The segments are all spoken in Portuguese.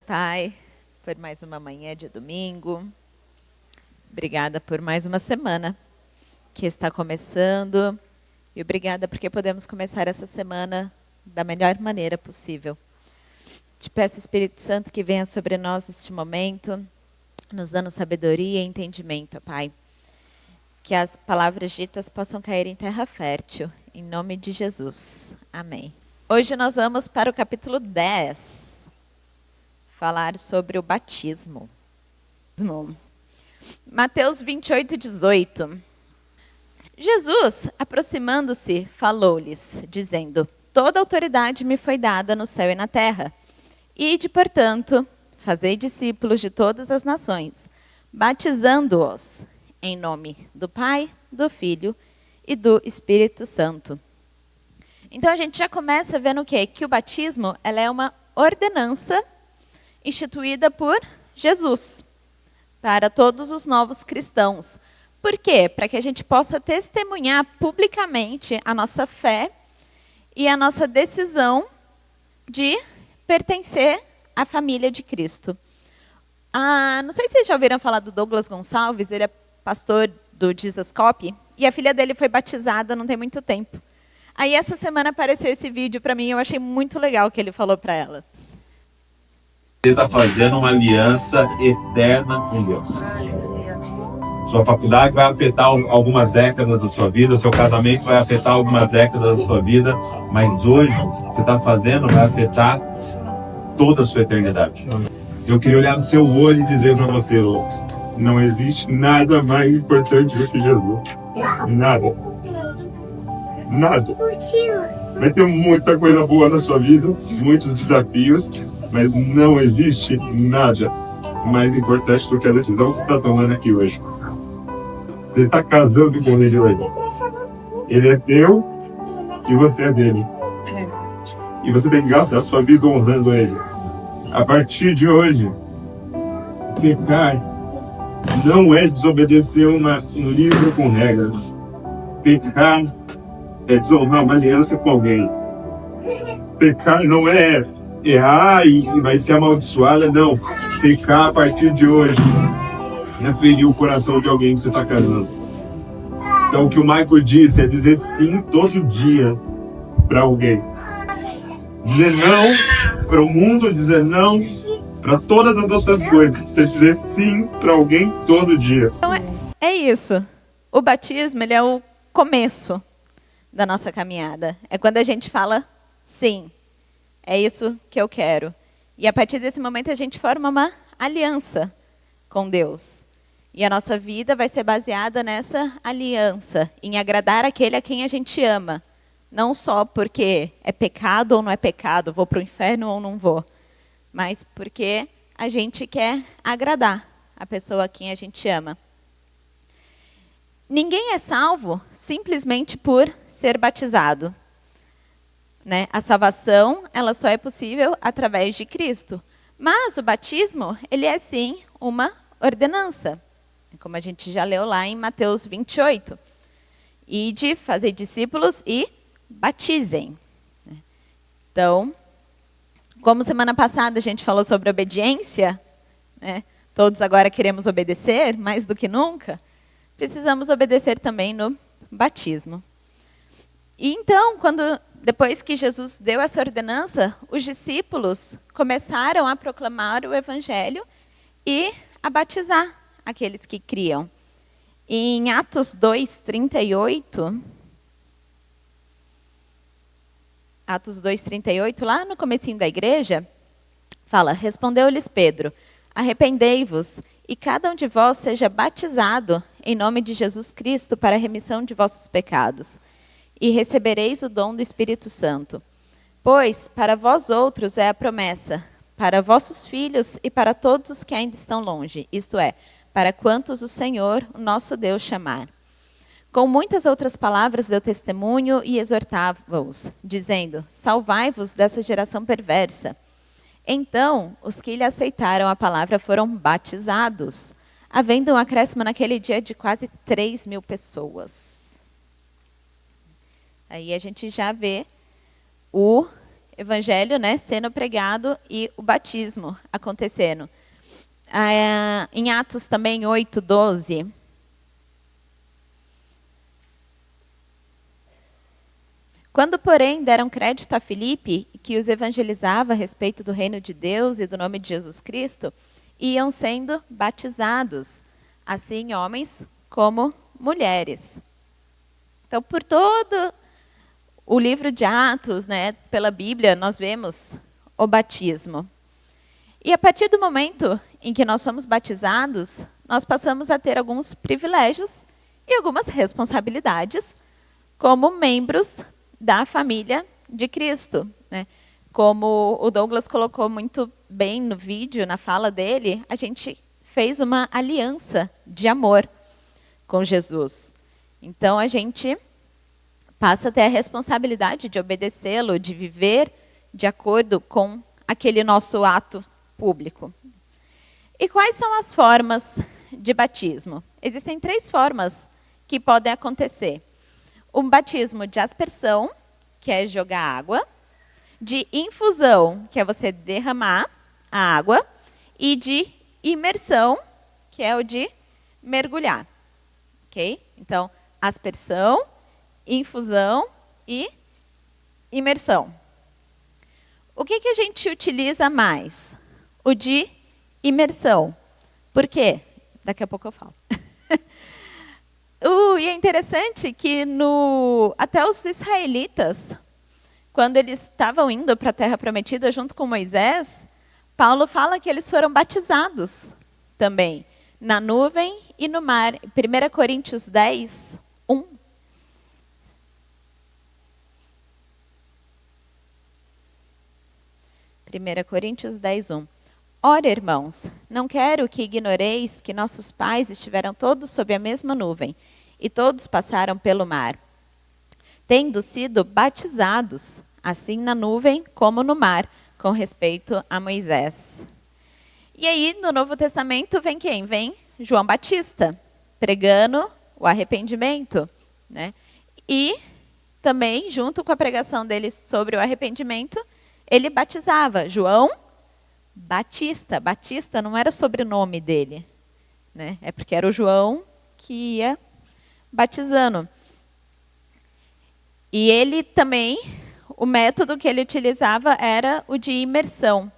Pai, por mais uma manhã de domingo. Obrigada por mais uma semana que está começando. E obrigada porque podemos começar essa semana da melhor maneira possível. Te peço, Espírito Santo, que venha sobre nós neste momento, nos dando sabedoria e entendimento, Pai. Que as palavras ditas possam cair em terra fértil, em nome de Jesus. Amém. Hoje nós vamos para o capítulo 10. Falar sobre o batismo. Mateus 28, 18. Jesus, aproximando-se, falou-lhes, dizendo: Toda autoridade me foi dada no céu e na terra. Ide, portanto, fazei discípulos de todas as nações, batizando-os em nome do Pai, do Filho e do Espírito Santo. Então a gente já começa vendo o quê? Que o batismo ela é uma ordenança instituída por Jesus para todos os novos cristãos. Por quê? Para que a gente possa testemunhar publicamente a nossa fé e a nossa decisão de pertencer à família de Cristo. Não sei se vocês já ouviram falar do Douglas Gonçalves, ele é pastor do Jesus Cop, e a filha dele foi batizada não tem muito tempo. Aí essa semana apareceu esse vídeo para mim, eu achei muito legal o que ele falou para ela. Você está fazendo uma aliança eterna com Deus. Sua faculdade vai afetar algumas décadas da sua vida, seu casamento vai afetar algumas décadas da sua vida, mas hoje você está fazendo vai afetar toda a sua eternidade. Eu queria olhar no seu olho e dizer para você, não existe nada mais importante do que Jesus. Nada. Nada. Vai ter muita coisa boa na sua vida, muitos desafios, mas não existe nada mais importante do que a decisão que você está tomando aqui hoje. Você está casando com ele hoje. Ele é teu e você é dele. E você tem que gastar a sua vida honrando ele. A partir de hoje, pecar não é desobedecer um livro com regras. Pecar é desonrar uma aliança com alguém. Pecar não é errar e vai ser amaldiçoada, não. Pecar a partir de hoje é ferir o coração de alguém que você está casando. Então o que o Michael disse é dizer sim todo dia para alguém. Dizer não para o mundo, dizer não para todas as outras coisas. Você dizer sim para alguém todo dia. Então é isso. O batismo ele é o começo da nossa caminhada. É quando a gente fala sim. É isso que eu quero. E a partir desse momento a gente forma uma aliança com Deus. E a nossa vida vai ser baseada nessa aliança, em agradar aquele a quem a gente ama. Não só porque é pecado ou não é pecado, vou para o inferno ou não vou. Mas porque a gente quer agradar a pessoa a quem a gente ama. Ninguém é salvo simplesmente por ser batizado. Né? A salvação ela só é possível através de Cristo. Mas o batismo, ele é sim uma ordenança. Como a gente já leu lá em Mateus 28. Ide, fazei discípulos e batizem. Então, como semana passada a gente falou sobre obediência, né? Todos agora queremos obedecer, mais do que nunca, precisamos obedecer também no batismo. E então, depois que Jesus deu essa ordenança, os discípulos começaram a proclamar o evangelho e a batizar aqueles que criam. E em Atos 2:38, lá no comecinho da igreja, fala: Respondeu-lhes Pedro: Arrependei-vos, e cada um de vós seja batizado em nome de Jesus Cristo para a remissão de vossos pecados. E recebereis o dom do Espírito Santo. Pois para vós outros é a promessa, para vossos filhos e para todos os que ainda estão longe, isto é, para quantos o Senhor, o nosso Deus, chamar. Com muitas outras palavras deu testemunho e exortava-os, dizendo: Salvai-vos dessa geração perversa. Então, os que lhe aceitaram a palavra foram batizados, havendo um acréscimo naquele dia de quase 3.000 pessoas. Aí a gente já vê o evangelho, né, sendo pregado e o batismo acontecendo. Em Atos também 8:12. Quando, porém, deram crédito a Filipe, que os evangelizava a respeito do reino de Deus e do nome de Jesus Cristo, iam sendo batizados, assim homens como mulheres. Então, por todo o livro de Atos, né, pela Bíblia, nós vemos o batismo. E a partir do momento em que nós somos batizados, nós passamos a ter alguns privilégios e algumas responsabilidades como membros da família de Cristo, né? Como o Douglas colocou muito bem no vídeo, na fala dele, a gente fez uma aliança de amor com Jesus. Então, a gente passa a ter a responsabilidade de obedecê-lo, de viver de acordo com aquele nosso ato público. E quais são as formas de batismo? Existem 3 formas que podem acontecer. O batismo de aspersão, que é jogar água, de infusão, que é você derramar a água, e de imersão, que é o de mergulhar. Ok? Então, aspersão, infusão e imersão. O que a gente utiliza mais? O de imersão. Por quê? Daqui a pouco eu falo. E é interessante que até os israelitas, quando eles estavam indo para a Terra Prometida junto com Moisés, Paulo fala que eles foram batizados também, na nuvem e no mar. 1 Coríntios 10, 1. Coríntios 10, 1. Ora, irmãos, não quero que ignoreis que nossos pais estiveram todos sob a mesma nuvem, e todos passaram pelo mar, tendo sido batizados, assim na nuvem como no mar, com respeito a Moisés. E aí, no Novo Testamento, vem quem? Vem João Batista, pregando o arrependimento, né? E também, junto com a pregação dele sobre o arrependimento, ele batizava João Batista. Batista não era o sobrenome dele, né? É porque era o João que ia batizando. E ele também, o método que ele utilizava era o de imersão.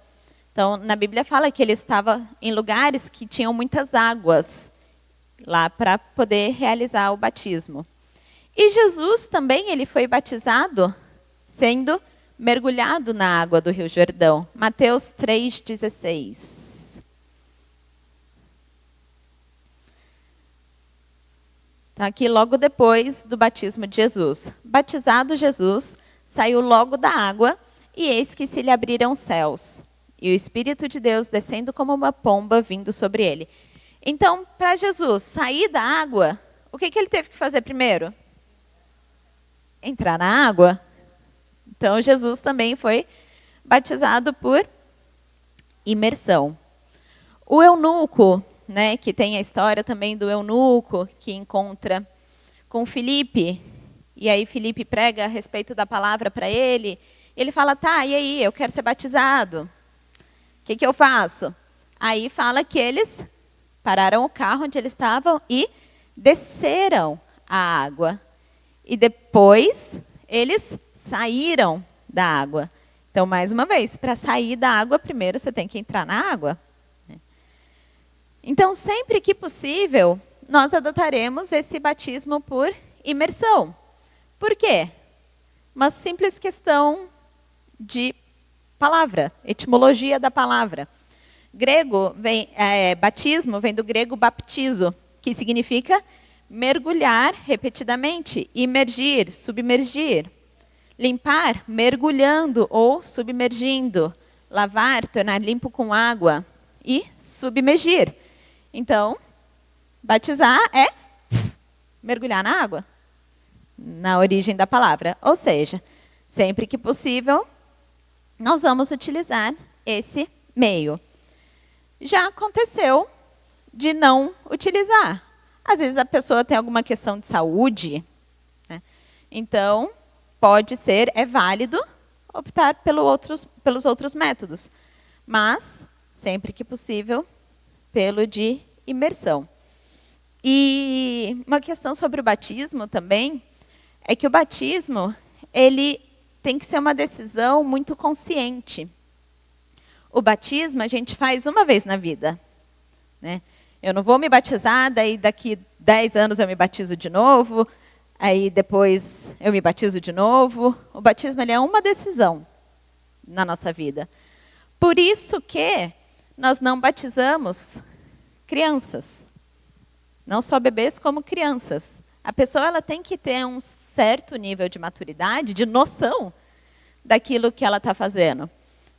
Então, na Bíblia fala que ele estava em lugares que tinham muitas águas lá para poder realizar o batismo. E Jesus também, ele foi batizado sendo mergulhado na água do Rio Jordão. Mateus 3,16. Então, aqui logo depois do batismo de Jesus. Batizado Jesus, saiu logo da água, e eis que se lhe abriram os céus, e o Espírito de Deus descendo como uma pomba vindo sobre ele. Então, para Jesus sair da água, o que ele teve que fazer primeiro? Entrar na água. Então, Jesus também foi batizado por imersão. O eunuco, né, que tem a história também do eunuco, que encontra com Filipe, e aí Filipe prega a respeito da palavra para ele, ele fala, tá, e aí, eu quero ser batizado, o que eu faço? Aí fala que eles pararam o carro onde eles estavam e desceram a água. E depois eles saíram da água. Então, mais uma vez, para sair da água, primeiro você tem que entrar na água. Então, sempre que possível, nós adotaremos esse batismo por imersão. Por quê? Uma simples questão de palavra, etimologia da palavra. Batismo vem do grego baptizo, que significa mergulhar repetidamente, imergir, submergir. Limpar, mergulhando ou submergindo. Lavar, tornar limpo com água. E submergir. Então, batizar é mergulhar na água, na origem da palavra. Ou seja, sempre que possível, nós vamos utilizar esse meio. Já aconteceu de não utilizar. Às vezes a pessoa tem alguma questão de saúde, né? Então, pode ser, é válido optar pelos outros métodos. Mas, sempre que possível, pelo de imersão. E uma questão sobre o batismo também é que o batismo ele tem que ser uma decisão muito consciente. O batismo a gente faz uma vez na vida, né? Eu não vou me batizar, daí daqui 10 anos eu me batizo de novo, aí depois eu me batizo de novo. O batismo ele é uma decisão na nossa vida. Por isso que nós não batizamos crianças. Não só bebês, como crianças. A pessoa ela tem que ter um certo nível de maturidade, de noção daquilo que ela está fazendo.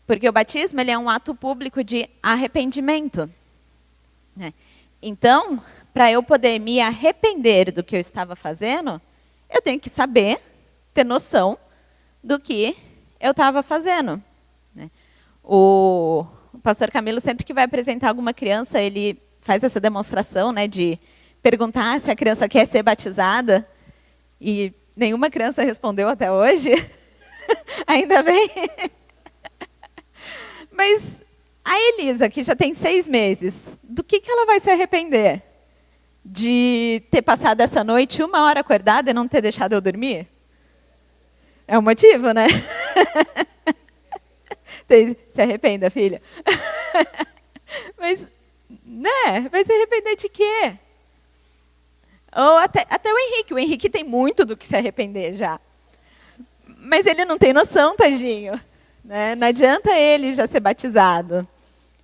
Porque o batismo ele é um ato público de arrependimento, né? Então, para eu poder me arrepender do que eu estava fazendo, eu tenho que saber, ter noção do que eu estava fazendo, né? O pastor Camilo, sempre que vai apresentar alguma criança, ele faz essa demonstração, né, de perguntar se a criança quer ser batizada. E nenhuma criança respondeu até hoje. Ainda bem. Mas a Elisa, que já tem 6 meses, do que ela vai se arrepender? De ter passado essa noite 1 hora acordada e não ter deixado eu dormir? É um motivo, né? Se arrependa, filha. Mas, né? Vai se arrepender de quê? Ou até o Henrique. O Henrique tem muito do que se arrepender já. Mas ele não tem noção, tadinho, né? Não adianta ele já ser batizado.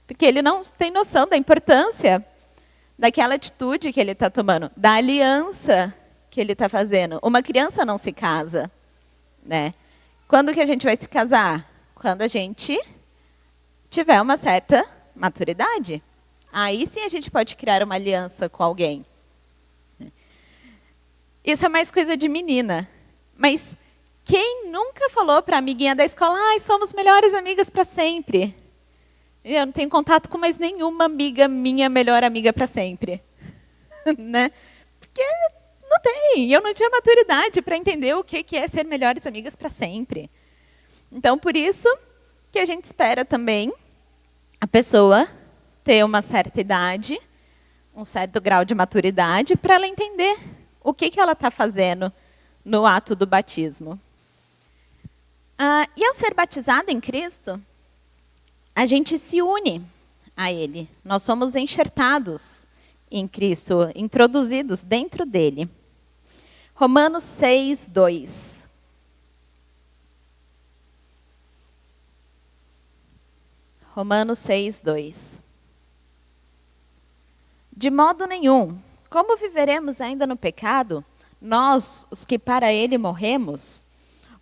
Porque ele não tem noção da importância daquela atitude que ele está tomando, da aliança que ele está fazendo. Uma criança não se casa, né? Quando que a gente vai se casar? Quando a gente tiver uma certa maturidade. Aí sim a gente pode criar uma aliança com alguém. Isso é mais coisa de menina. Mas quem nunca falou para a amiguinha da escola, ai, somos melhores amigas para sempre? Eu não tenho contato com mais nenhuma amiga minha, melhor amiga para sempre. Né? Porque não tem. Eu não tinha maturidade para entender o que é ser melhores amigas para sempre. Então, por isso que a gente espera também a pessoa ter uma certa idade, um certo grau de maturidade, para ela entender o que ela está fazendo no ato do batismo. E ao ser batizado em Cristo, a gente se une a Ele. Nós somos enxertados em Cristo, introduzidos dentro dele. Romanos 6, 2. Romanos 6, 2. De modo nenhum, como viveremos ainda no pecado, nós, os que para ele morremos?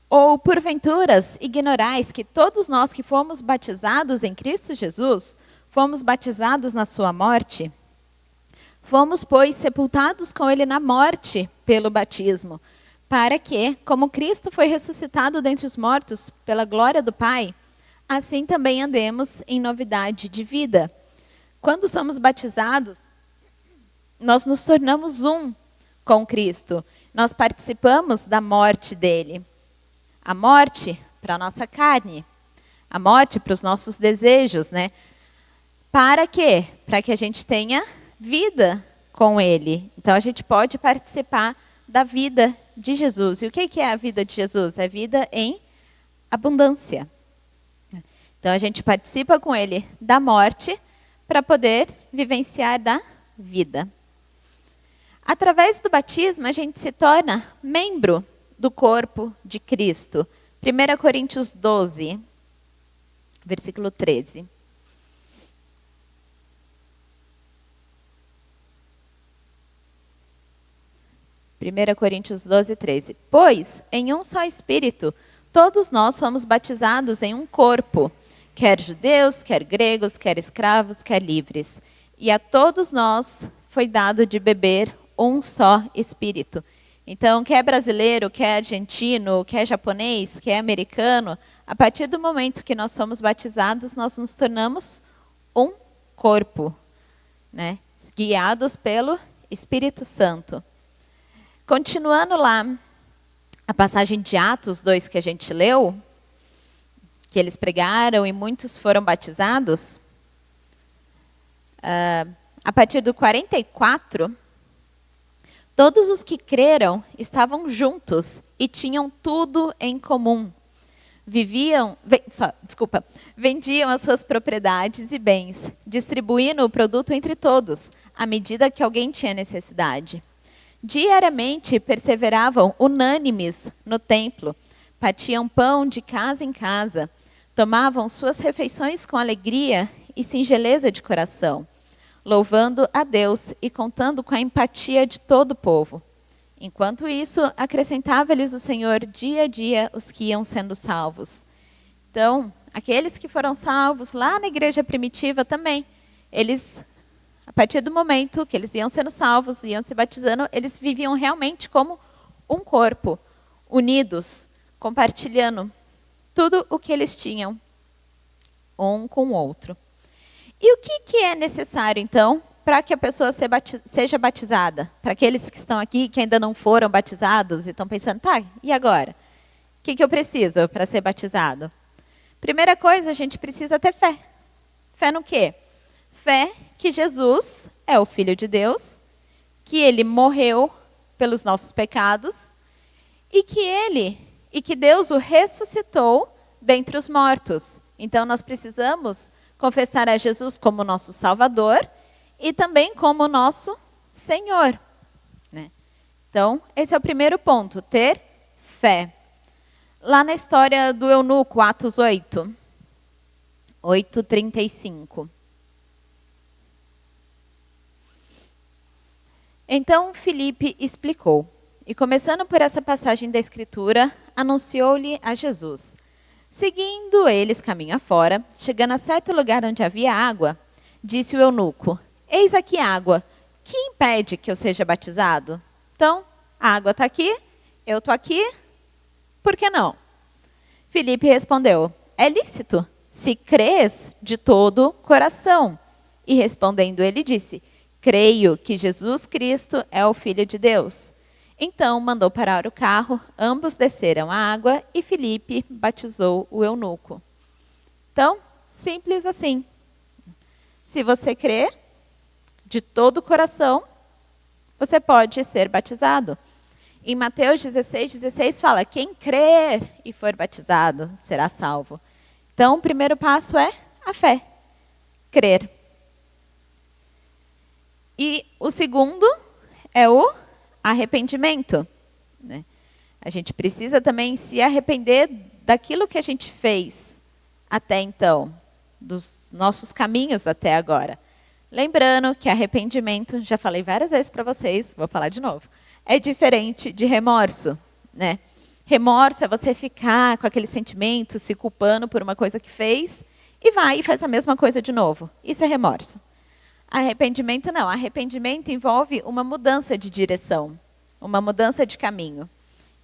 Ou, porventuras, ignorais que todos nós que fomos batizados em Cristo Jesus, fomos batizados na sua morte? Fomos, pois, sepultados com ele na morte pelo batismo, para que, como Cristo foi ressuscitado dentre os mortos pela glória do Pai, assim também andemos em novidade de vida. Quando somos batizados, nós nos tornamos um com Cristo. Nós participamos da morte dele. A morte para a nossa carne. A morte para os nossos desejos, né? Para quê? Para que a gente tenha vida com ele. Então, a gente pode participar da vida de Jesus. E o que é a vida de Jesus? É vida em abundância. Então, a gente participa com ele da morte para poder vivenciar da vida. Através do batismo, a gente se torna membro do corpo de Cristo. 1 Coríntios 12, versículo 13. Primeira Coríntios 12, 13. Pois, em um só Espírito, todos nós fomos batizados em um corpo, quer judeus, quer gregos, quer escravos, quer livres. E a todos nós foi dado de beber um só Espírito. Então, quer brasileiro, quer argentino, quer japonês, quer americano, a partir do momento que nós somos batizados, nós nos tornamos um corpo, né? Guiados pelo Espírito Santo. Continuando lá, a passagem de Atos 2 que a gente leu, que eles pregaram e muitos foram batizados, a partir do 44, todos os que creram estavam juntos e tinham tudo em comum. Vendiam as suas propriedades e bens, distribuindo o produto entre todos, à medida que alguém tinha necessidade. Diariamente perseveravam unânimes no templo, partiam pão de casa em casa, tomavam suas refeições com alegria e singeleza de coração, louvando a Deus e contando com a empatia de todo o povo. Enquanto isso, acrescentava-lhes o Senhor dia a dia os que iam sendo salvos. Então, aqueles que foram salvos lá na igreja primitiva também, eles, a partir do momento que eles iam sendo salvos, iam se batizando, eles viviam realmente como um corpo, unidos, compartilhando tudo o que eles tinham, um com o outro. E o que é necessário, então, para que a pessoa seja batizada? Para aqueles que estão aqui, que ainda não foram batizados e estão pensando, tá, e agora? O que eu preciso para ser batizado? Primeira coisa, a gente precisa ter fé. Fé no quê? Fé que Jesus é o Filho de Deus, que Ele morreu pelos nossos pecados e que Deus o ressuscitou dentre os mortos. Então, nós precisamos confessar a Jesus como nosso Salvador e também como nosso Senhor, né? Então, esse é o primeiro ponto, ter fé. Lá na história do eunuco, Atos 8:35. Então, Filipe explicou, e começando por essa passagem da Escritura, anunciou-lhe a Jesus. Seguindo eles caminho afora, chegando a certo lugar onde havia água, disse o eunuco, eis aqui água, que impede que eu seja batizado? Então, a água está aqui, eu estou aqui, por que não? Filipe respondeu, é lícito, se crês de todo coração. E respondendo ele disse, creio que Jesus Cristo é o Filho de Deus. Então mandou parar o carro, ambos desceram a água e Filipe batizou o eunuco. Então, simples assim. Se você crer de todo o coração, você pode ser batizado. Em Mateus 16:16 fala, quem crer e for batizado será salvo. Então, o primeiro passo é a fé, crer. E o segundo é o arrependimento, né? A gente precisa também se arrepender daquilo que a gente fez até então, dos nossos caminhos até agora. Lembrando que arrependimento, já falei várias vezes para vocês, vou falar de novo, é diferente de remorso, né? Remorso é você ficar com aquele sentimento, se culpando por uma coisa que fez, e vai e faz a mesma coisa de novo. Isso é remorso. Arrependimento não. Arrependimento envolve uma mudança de direção, uma mudança de caminho.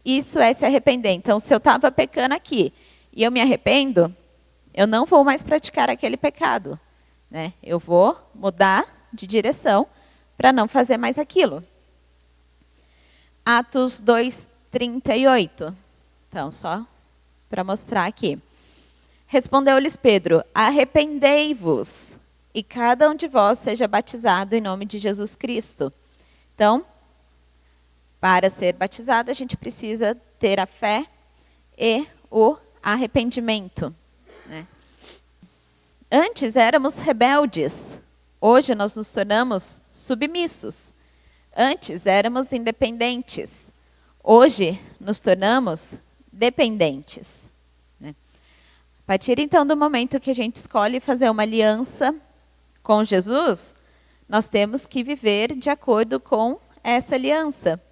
Isso é se arrepender. Então, se eu estava pecando aqui e eu me arrependo, eu não vou mais praticar aquele pecado, né? Eu vou mudar de direção para não fazer mais aquilo. Atos 2:38. Então, só para mostrar aqui. Respondeu-lhes Pedro, arrependei-vos, e cada um de vós seja batizado em nome de Jesus Cristo. Então, para ser batizado, a gente precisa ter a fé e o arrependimento, né? Antes éramos rebeldes, hoje nós nos tornamos submissos. Antes éramos independentes, hoje nos tornamos dependentes, né? A partir então do momento que a gente escolhe fazer uma aliança com Jesus, nós temos que viver de acordo com essa aliança.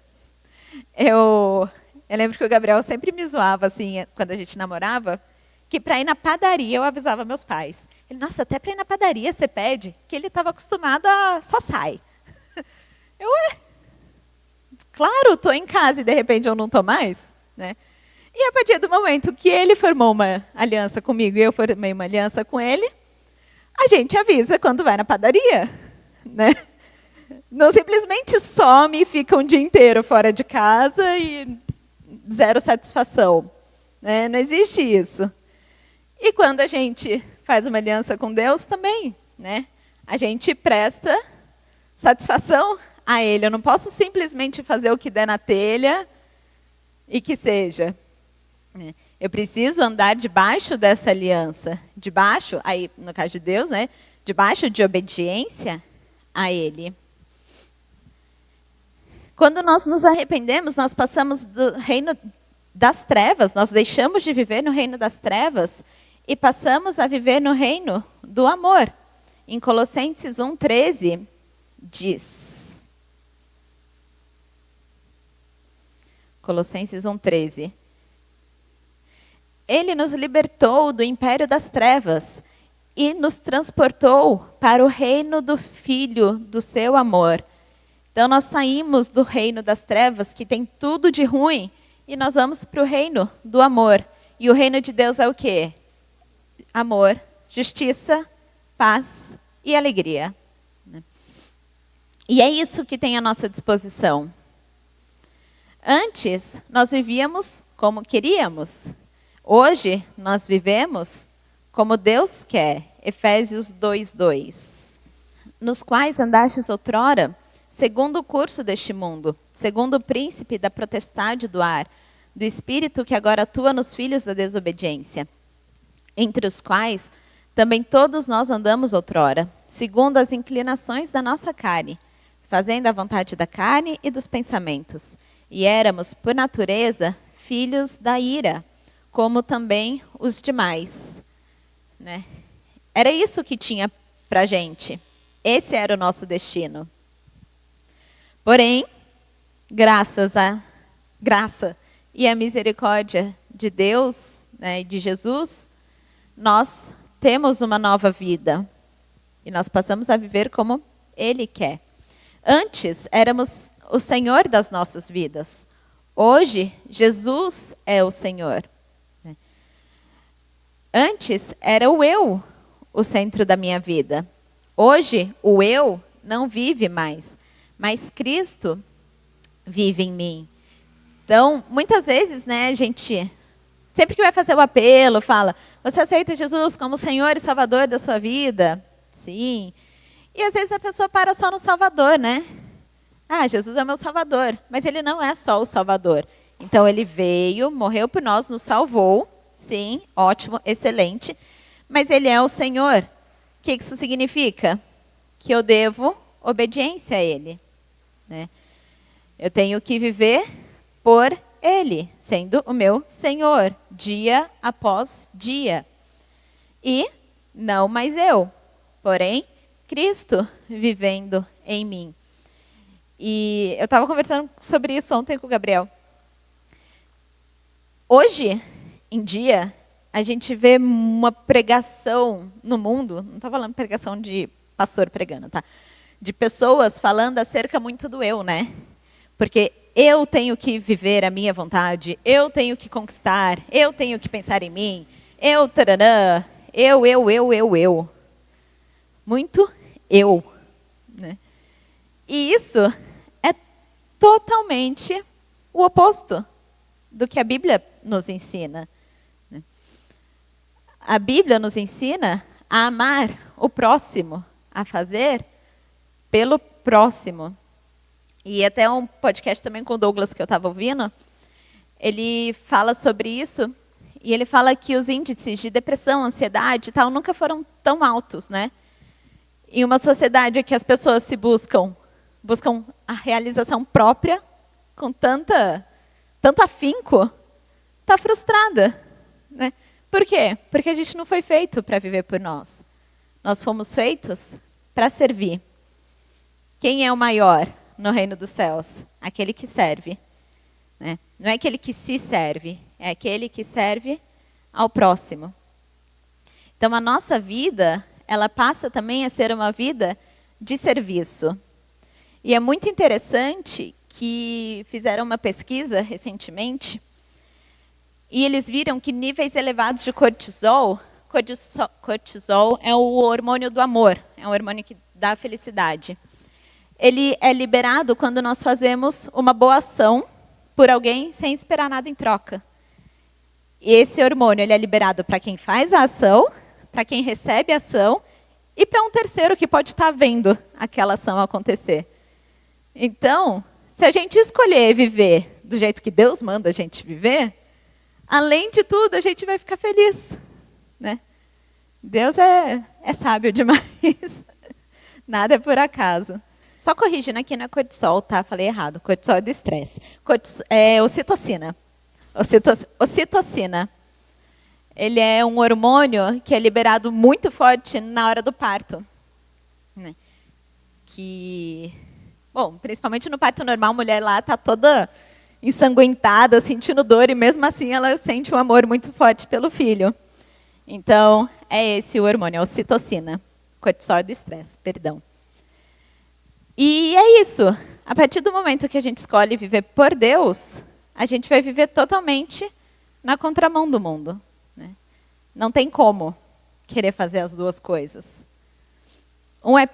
Eu lembro que o Gabriel sempre me zoava, assim, quando a gente namorava, que para ir na padaria eu avisava meus pais. Ele, nossa, até para ir na padaria você pede, que ele estava acostumado a só sai. Claro, estou em casa e de repente eu não estou mais, né? E a partir do momento que ele formou uma aliança comigo e eu formei uma aliança com ele, a gente avisa quando vai na padaria, né? Não simplesmente some e fica um dia inteiro fora de casa e zero satisfação, né? Não existe isso. E quando a gente faz uma aliança com Deus também, né? A gente presta satisfação a Ele. Eu não posso simplesmente fazer o que der na telha e que seja. Eu preciso andar debaixo dessa aliança. Debaixo, aí no caso de Deus, né? Debaixo de obediência a Ele. Quando nós nos arrependemos, nós passamos do reino das trevas, nós deixamos de viver no reino das trevas e passamos a viver no reino do amor. Em Colossenses 1,13 diz. Colossenses 1,13. Ele nos libertou do império das trevas e nos transportou para o reino do Filho do seu amor. Então nós saímos do reino das trevas, que tem tudo de ruim, e nós vamos para o reino do amor. E o reino de Deus é o quê? Amor, justiça, paz e alegria. E é isso que tem à nossa disposição. Antes, nós vivíamos como queríamos. Hoje, nós vivemos como Deus quer. Efésios 2:2. Nos quais andastes outrora, segundo o curso deste mundo, segundo o príncipe da potestade do ar, do espírito que agora atua nos filhos da desobediência, entre os quais também todos nós andamos outrora, segundo as inclinações da nossa carne, fazendo a vontade da carne e dos pensamentos. E éramos, por natureza, filhos da ira, como também os demais. Né? Era isso que tinha para a gente. Esse era o nosso destino. Porém, graças à graça e à misericórdia de Deus, né, e de Jesus, nós temos uma nova vida. E nós passamos a viver como Ele quer. Antes, éramos o Senhor das nossas vidas. Hoje, Jesus é o Senhor. Antes, era o eu o centro da minha vida. Hoje, o eu não vive mais, mas Cristo vive em mim. Então, muitas vezes, né, a gente, sempre que vai fazer o apelo, fala, você aceita Jesus como Senhor e Salvador da sua vida? Sim. E às vezes a pessoa para só no Salvador, né? Ah, Jesus é meu Salvador. Mas Ele não é só o Salvador. Então, Ele veio, morreu por nós, nos salvou. Sim, ótimo, excelente. Mas Ele é o Senhor. O que isso significa? Que eu devo obediência a Ele. Né? Eu tenho que viver por Ele, sendo o meu Senhor, dia após dia. E não mais eu, porém, Cristo vivendo em mim. E eu estava conversando sobre isso ontem com o Gabriel. Hoje em dia, a gente vê uma pregação no mundo, não estou falando pregação de pastor pregando, tá? De pessoas falando acerca muito do eu, né? Porque eu tenho que viver a minha vontade, eu tenho que conquistar, eu tenho que pensar em mim, eu, tarará, eu. Muito eu. Né? E isso é totalmente o oposto do que a Bíblia nos ensina. A Bíblia nos ensina a amar o próximo, a fazer pelo próximo. E até um podcast também com o Douglas que eu estava ouvindo, ele fala sobre isso, e ele fala que os índices de depressão, ansiedade e tal nunca foram tão altos, né? Em uma sociedade que as pessoas se buscam a realização própria, com tanto afinco, está frustrada. Né? Por quê? Porque a gente não foi feito para viver por nós. Nós fomos feitos para servir. Quem é o maior no reino dos céus? Aquele que serve. Né? Não é aquele que se serve, é aquele que serve ao próximo. Então, a nossa vida, ela passa também a ser uma vida de serviço. E é muito interessante que fizeram uma pesquisa recentemente e eles viram que níveis elevados de cortisol é o hormônio do amor, é um hormônio que dá a felicidade. Ele é liberado quando nós fazemos uma boa ação por alguém sem esperar nada em troca. E esse hormônio ele é liberado para quem faz a ação, para quem recebe a ação e para um terceiro que pode estar vendo aquela ação acontecer. Então, se a gente escolher viver do jeito que Deus manda a gente viver, além de tudo, a gente vai ficar feliz, né? Deus é sábio demais. Nada é por acaso. Só corrigindo aqui, não é cortisol, tá? Falei errado. Cortisol é do estresse. É ocitocina. Ocitocina. Ele é um hormônio que é liberado muito forte na hora do parto. Né? Bom, principalmente no parto normal, a mulher lá está toda ensanguentada, sentindo dor, e mesmo assim ela sente um amor muito forte pelo filho. Então, é esse o hormônio, a ocitocina. Cortisol do estresse, perdão. E é isso. A partir do momento que a gente escolhe viver por Deus, a gente vai viver totalmente na contramão do mundo. Né? Não tem como querer fazer as duas coisas. Um é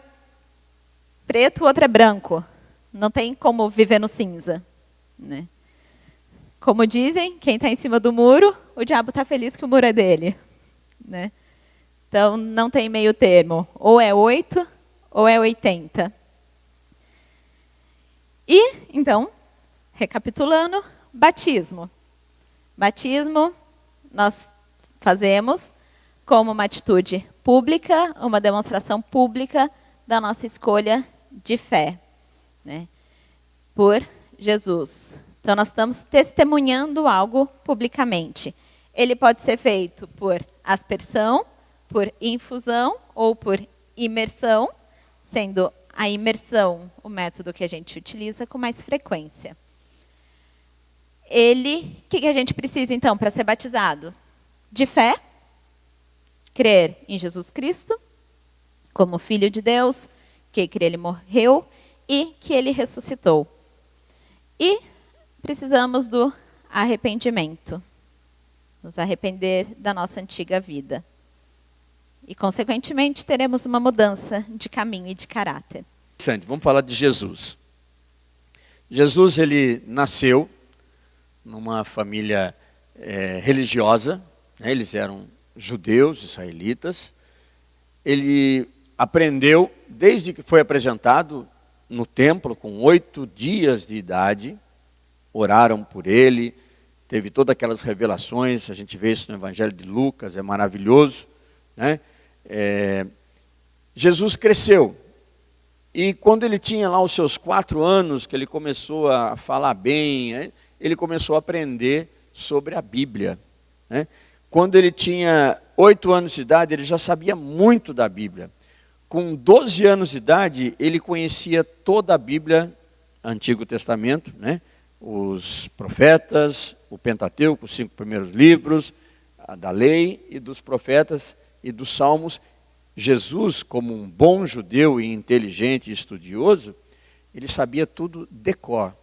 preto, o outro é branco. Não tem como viver no cinza. Né? Como dizem, quem está em cima do muro, o diabo está feliz que o muro é dele. Né? Então, não tem meio termo. Ou é 8, ou é 80. E, então, recapitulando, batismo. Batismo nós fazemos como uma atitude pública, uma demonstração pública da nossa escolha de fé, né? Por Jesus. Então, nós estamos testemunhando algo publicamente. Ele pode ser feito por aspersão, por infusão ou por imersão, sendo a imersão o método que a gente utiliza com mais frequência. O que a gente precisa, então, para ser batizado? De fé, crer em Jesus Cristo como Filho de Deus, que ele morreu e que ele ressuscitou. E precisamos do arrependimento, nos arrepender da nossa antiga vida. E, consequentemente, teremos uma mudança de caminho e de caráter. Vamos falar de Jesus. Jesus, ele nasceu numa família religiosa, né? Eles eram judeus, israelitas. Ele aprendeu, desde que foi apresentado no templo, com 8 dias de idade, oraram por ele, teve todas aquelas revelações, a gente vê isso no Evangelho de Lucas, é maravilhoso, né? Jesus cresceu, e quando ele tinha lá os seus 4 anos, que ele começou a falar bem, ele começou a aprender sobre a Bíblia, né? Quando ele tinha 8 anos de idade, ele já sabia muito da Bíblia. Com 12 anos de idade, ele conhecia toda a Bíblia, Antigo Testamento, né? Os profetas, o Pentateuco, os 5 primeiros livros, da lei e dos profetas e dos salmos. Jesus, como um bom judeu e inteligente e estudioso, ele sabia tudo de cor.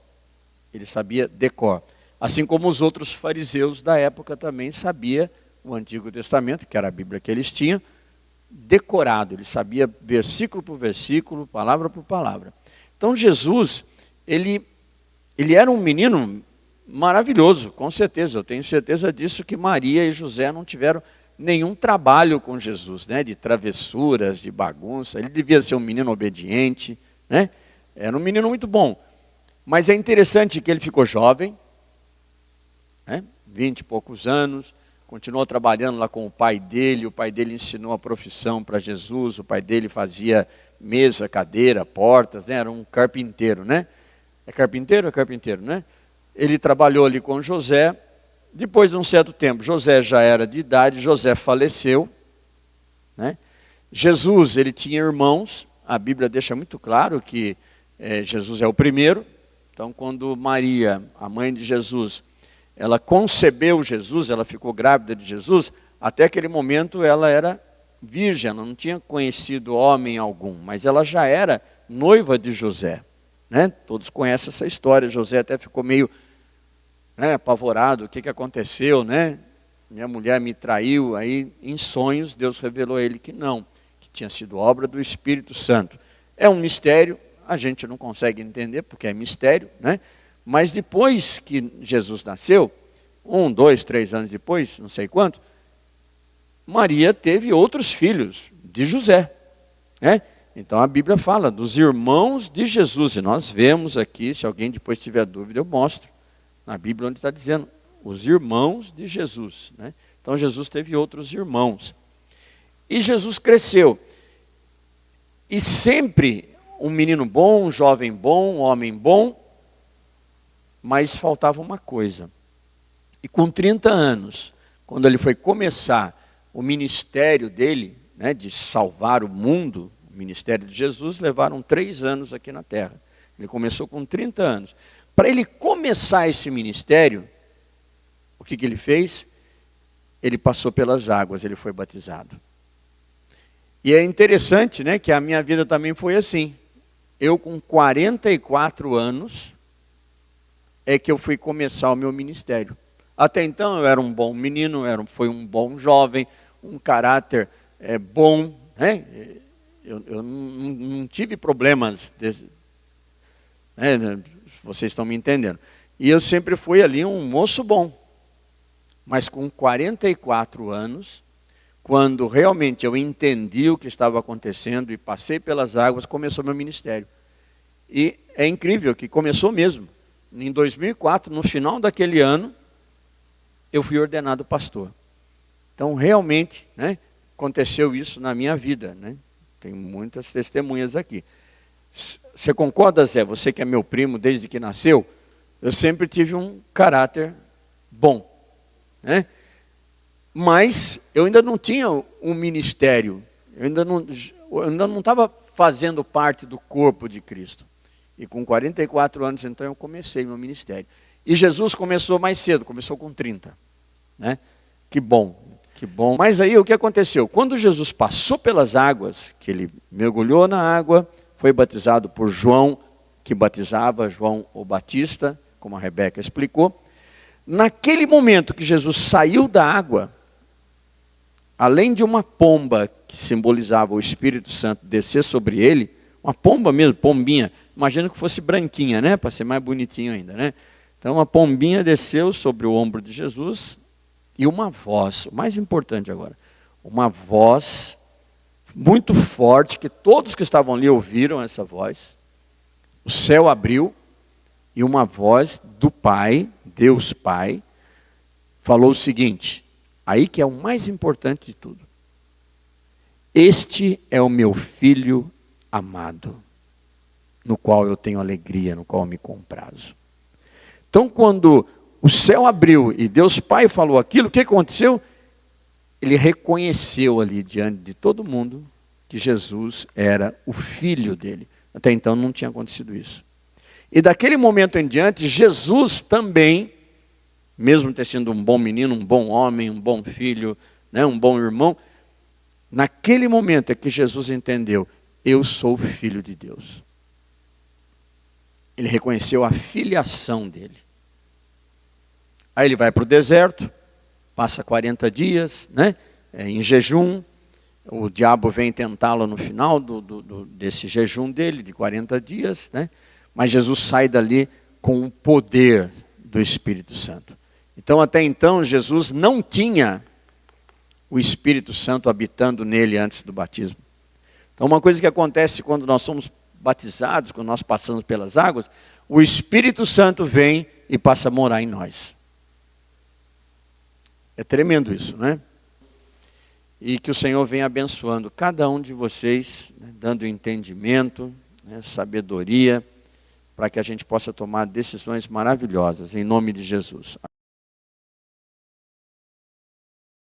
Ele sabia de cor. Assim como os outros fariseus da época também sabiam o Antigo Testamento, que era a Bíblia que eles tinham, decorado. Ele sabia versículo por versículo, palavra por palavra. Então Jesus, ele era um menino maravilhoso, com certeza. Eu tenho certeza disso, que Maria e José não tiveram nenhum trabalho com Jesus, né? De travessuras, de bagunça. Ele devia ser um menino obediente, né? Era um menino muito bom. Mas é interessante que ele ficou jovem, né? 20 e poucos anos, continuou trabalhando lá com o pai dele ensinou a profissão para Jesus, o pai dele fazia mesa, cadeira, portas, né? Era um carpinteiro, né? É carpinteiro, né? Ele trabalhou ali com José. Depois de um certo tempo, José já era de idade, José faleceu, né? Jesus, ele tinha irmãos, a Bíblia deixa muito claro que Jesus é o primeiro. Então, quando Maria, a mãe de Jesus, ela concebeu Jesus, ela ficou grávida de Jesus, até aquele momento ela era virgem, ela não tinha conhecido homem algum, mas ela já era noiva de José, né? Todos conhecem essa história. José até ficou meio apavorado, o que aconteceu, né? Minha mulher me traiu. Aí em sonhos Deus revelou a ele que não, que tinha sido obra do Espírito Santo. É um mistério, a gente não consegue entender porque é mistério, né? Mas depois que Jesus nasceu, 1, 2, 3 anos depois, não sei quanto, Maria teve outros filhos de José, né? Então a Bíblia fala dos irmãos de Jesus, e nós vemos aqui, se alguém depois tiver dúvida, eu mostro na Bíblia onde está dizendo, os irmãos de Jesus, né? Então Jesus teve outros irmãos. E Jesus cresceu. E sempre um menino bom, um jovem bom, um homem bom, mas faltava uma coisa. E com 30 anos, quando ele foi começar o ministério dele, né, de salvar o mundo, o ministério de Jesus, levaram 3 anos aqui na terra. Ele começou com 30 anos. Para ele começar esse ministério, o que ele fez? Ele passou pelas águas, ele foi batizado. E é interessante, né, que a minha vida também foi assim. Eu com 44 anos é que eu fui começar o meu ministério. Até então eu era um bom menino, fui um bom jovem, um caráter bom, né? Eu não tive problemas, né? Vocês estão me entendendo. E eu sempre fui ali um moço bom. Mas com 44 anos, quando realmente eu entendi o que estava acontecendo e passei pelas águas, começou meu ministério. E é incrível que começou mesmo. Em 2004, no final daquele ano, eu fui ordenado pastor. Então, realmente, né, aconteceu isso na minha vida, né? Tem muitas testemunhas aqui. Você concorda, Zé? Você que é meu primo desde que nasceu, eu sempre tive um caráter bom, né? Mas eu ainda não tinha um ministério, eu ainda não estava fazendo parte do corpo de Cristo. E com 44 anos, então, eu comecei meu ministério. E Jesus começou mais cedo, começou com 30. Né? Que bom, que bom. Mas aí o que aconteceu? Quando Jesus passou pelas águas, que ele mergulhou na água, foi batizado por João, que batizava João o Batista, como a Rebeca explicou. Naquele momento que Jesus saiu da água, além de uma pomba que simbolizava o Espírito Santo descer sobre ele, uma pomba mesmo, pombinha, imagina que fosse branquinha, né? Para ser mais bonitinho ainda, né? Então uma pombinha desceu sobre o ombro de Jesus e uma voz, o mais importante agora, uma voz muito forte, que todos que estavam ali ouviram essa voz, o céu abriu e uma voz do Pai, Deus Pai, falou o seguinte, aí que é o mais importante de tudo. Este é o meu filho amado, no qual eu tenho alegria, no qual eu me comprazo. Então, quando o céu abriu e Deus Pai falou aquilo, o que aconteceu? Ele reconheceu ali diante de todo mundo que Jesus era o filho dele. Até então não tinha acontecido isso. E daquele momento em diante, Jesus também, mesmo ter sido um bom menino, um bom homem, um bom filho, né, um bom irmão, naquele momento é que Jesus entendeu, eu sou o filho de Deus. Ele reconheceu a filiação dele. Aí ele vai para o deserto, passa 40 dias, né, em jejum. O diabo vem tentá-lo no final desse jejum dele, de 40 dias. Né, mas Jesus sai dali com o poder do Espírito Santo. Então, até então, Jesus não tinha o Espírito Santo habitando nele antes do batismo. Então, uma coisa que acontece quando nós somos batizados, quando nós passamos pelas águas, o Espírito Santo vem e passa a morar em nós. É tremendo isso, né? E que o Senhor venha abençoando cada um de vocês, né, dando entendimento, né, sabedoria, para que a gente possa tomar decisões maravilhosas, em nome de Jesus.